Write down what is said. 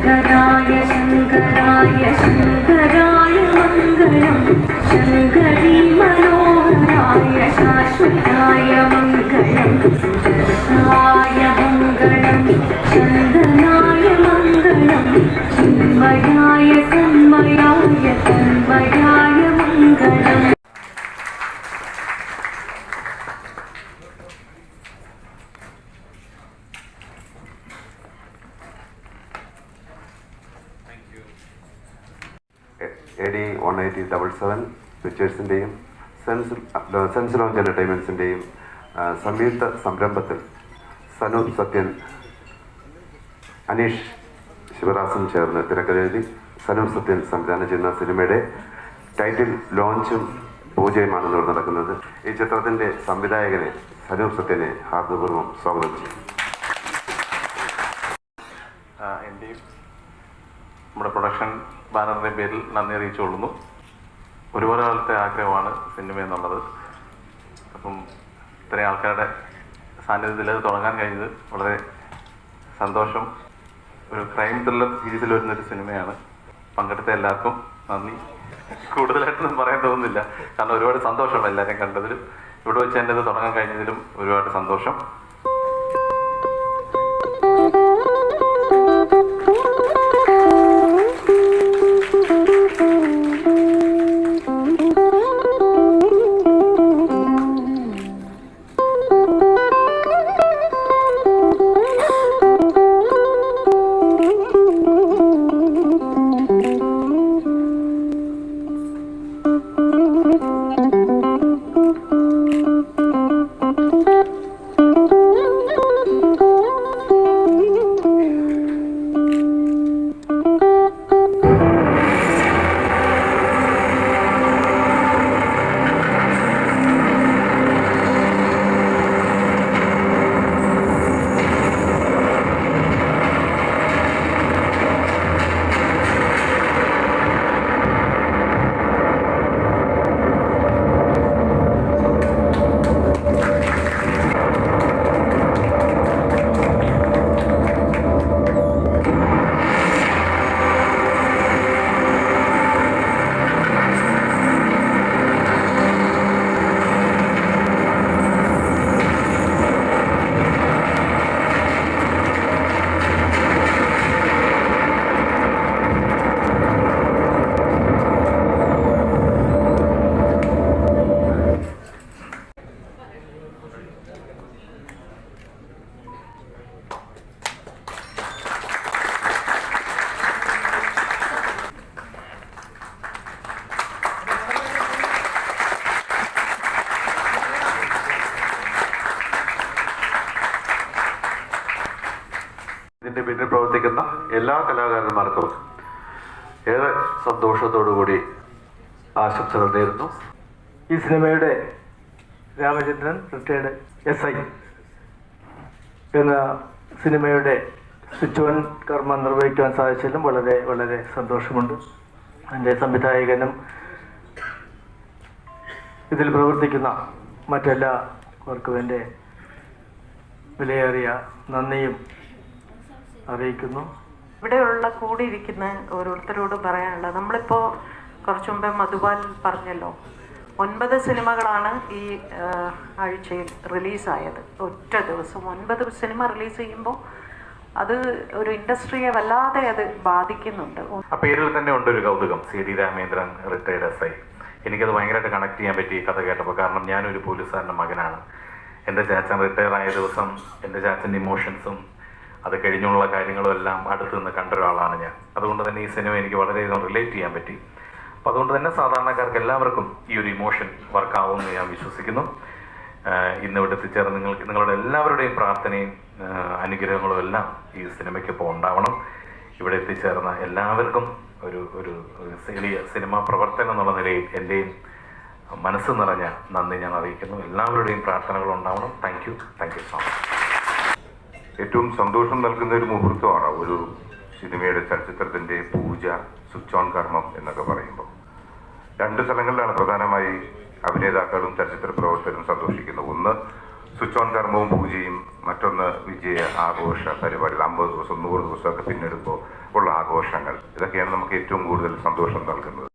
शङ्कराय शङ्कराय शङ्कराय मङ्गलं शङ्करी मनोहराय शाश्वताय मङ्गलं सुदर्शाय मङ्गलं चन्दनाय मङ्गलं चिन्मयाय तन्मयाय तन्मयाय मङ्गलम्. AD 18077 പിക്ചേഴ്സിൻ്റെയും സെൻസ് ലോഞ്ച് എൻ്റർടൈൻമെൻറ്റ്സിൻ്റെയും സംയുക്ത സംരംഭത്തിൽ സനൂപ് സത്യൻ, അനീഷ് ശിവദാസും ചേർന്ന് തിരക്കഥയെഴുതി സനൂപ് സത്യൻ സംവിധാനം ചെയ്യുന്ന സിനിമയുടെ ടൈറ്റിൽ ലോഞ്ചും പൂജയുമാണ് ഇവിടെ നടക്കുന്നത്. ഈ ചിത്രത്തിൻ്റെ സംവിധായകനെ സനൂപ് സത്യനെ ഹാർദപൂർവ്വം സ്വാഗതം ചെയ്യും. എൻ്റെയും നമ്മുടെ പ്രൊഡക്ഷൻ ബാനറിൻ്റെ പേരിൽ നന്ദി അറിയിച്ചുകൊള്ളുന്നു. ഒരുപാട് കാലത്തെ ആഗ്രഹമാണ് സിനിമ എന്നുള്ളത്. അപ്പം ഇത്രയും ആൾക്കാരുടെ സാന്നിധ്യത്തിൽ അത് തുടങ്ങാൻ കഴിഞ്ഞത് വളരെ സന്തോഷം. ഒരു ക്രൈം ത്രില്ലർ സീരീസിൽ വരുന്നൊരു സിനിമയാണ്. പങ്കെടുത്ത എല്ലാവർക്കും നന്ദി. കൂടുതലായിട്ടൊന്നും പറയാൻ തോന്നുന്നില്ല, കാരണം ഒരുപാട് സന്തോഷം എല്ലാവരെയും കണ്ടതിലും ഇവിടെ വെച്ച് എൻ്റെ ഇത് തുടങ്ങാൻ കഴിഞ്ഞതിലും ഒരുപാട് സന്തോഷം. ഇതിൻ്റെ പിന്നിൽ പ്രവർത്തിക്കുന്ന എല്ലാ കലാകാരന്മാർക്കും ഏറെ സന്തോഷത്തോടുകൂടി ആശംസകൾ നേരുന്നു. ഈ സിനിമയുടെ രാമചന്ദ്രൻ റിട്ടയർഡ് SI എന്ന സിനിമയുടെ സ്വിച്ച് ഓൺ കർമ്മം നിർവഹിക്കാൻ സാധിച്ചതിലും വളരെ വളരെ സന്തോഷമുണ്ട്. എൻ്റെ സംവിധായകനും ഇതിൽ പ്രവർത്തിക്കുന്ന മറ്റെല്ലാവർക്കും എൻ്റെ വിലയേറിയ നന്ദിയും അറിയിക്കുന്നു. ഇവിടെയുള്ള കൂടിയിരിക്കുന്ന ഓരോരുത്തരോട് പറയാനുള്ളത്, നമ്മളിപ്പോൾ കുറച്ചു മുമ്പേ മധുപാൽ പറഞ്ഞല്ലോ, 9 സിനിമകളാണ് ഈ ആഴ്ചയിൽ റിലീസായത്. ഒറ്റ ദിവസം 9 സിനിമ റിലീസ് ചെയ്യുമ്പോൾ അത് ഒരു ഇൻഡസ്ട്രിയെ വല്ലാതെ അത് ബാധിക്കുന്നുണ്ട്. ആ പേരിൽ തന്നെ ഉണ്ടൊരു കൗതുകം. CD Ramendran retired SI. എനിക്കത് ഭയങ്കരമായിട്ട് കണക്ട് ചെയ്യാൻ പറ്റി ഈ കഥ കേട്ടപ്പോൾ. കാരണം ഞാനൊരു പോലീസുകാരൻ്റെ മകനാണ്. എൻ്റെ ചാച്ചൻ റിട്ടയർ ആയ ദിവസം എൻ്റെ ചാച്ചൻ്റെ ഇമോഷൻസും അത് കഴിഞ്ഞുള്ള കാര്യങ്ങളും എല്ലാം അടുത്ത് നിന്ന് കണ്ട ഒരാളാണ് ഞാൻ. അതുകൊണ്ട് തന്നെ ഈ സിനിമ എനിക്ക് വളരെയധികം റിലേറ്റ് ചെയ്യാൻ പറ്റി. അപ്പോൾ അതുകൊണ്ട് തന്നെ സാധാരണക്കാർക്ക് എല്ലാവർക്കും ഈ ഒരു ഇമോഷൻ വർക്കാവുമെന്ന് ഞാൻ വിശ്വസിക്കുന്നു. ഇന്ന് ഇവിടെ എത്തിച്ചേർന്ന് നിങ്ങളുടെ എല്ലാവരുടെയും പ്രാർത്ഥനയും അനുഗ്രഹങ്ങളും എല്ലാം ഈ സിനിമയ്ക്കൊപ്പം ഉണ്ടാവണം. ഇവിടെ എത്തിച്ചേർന്ന എല്ലാവർക്കും ഒരു വലിയ സിനിമാ പ്രവർത്തനം എന്നുള്ള നിലയിൽ എൻ്റെയും മനസ്സ് നിറഞ്ഞ നന്ദി ഞാൻ അറിയിക്കുന്നു. എല്ലാവരുടെയും പ്രാർത്ഥനകൾ ഉണ്ടാവണം. Thank you so much. ഏറ്റവും സന്തോഷം നൽകുന്ന ഒരു മുഹൂർത്തമാണ് ഒരു സിനിമയുടെ ചലച്ചിത്രത്തിൻ്റെ പൂജ, സ്വിച്ച് ഓൺ കർമ്മം എന്നൊക്കെ പറയുമ്പോൾ. 2 സ്ഥലങ്ങളിലാണ് പ്രധാനമായി അഭിനേതാക്കളും ചലച്ചിത്ര പ്രവർത്തകരും സന്തോഷിക്കുന്നത്. ഒന്ന് സ്വിച്ച് ഓൺ കർമ്മവും പൂജയും, മറ്റൊന്ന് വിജയ ആഘോഷ പരിപാടികൾ, 50 ദിവസം 100 ദിവസമൊക്കെ പിന്നിടുമ്പോൾ ഉള്ള ആഘോഷങ്ങൾ, ഇതൊക്കെയാണ് നമുക്ക് ഏറ്റവും കൂടുതൽ സന്തോഷം നൽകുന്നത്.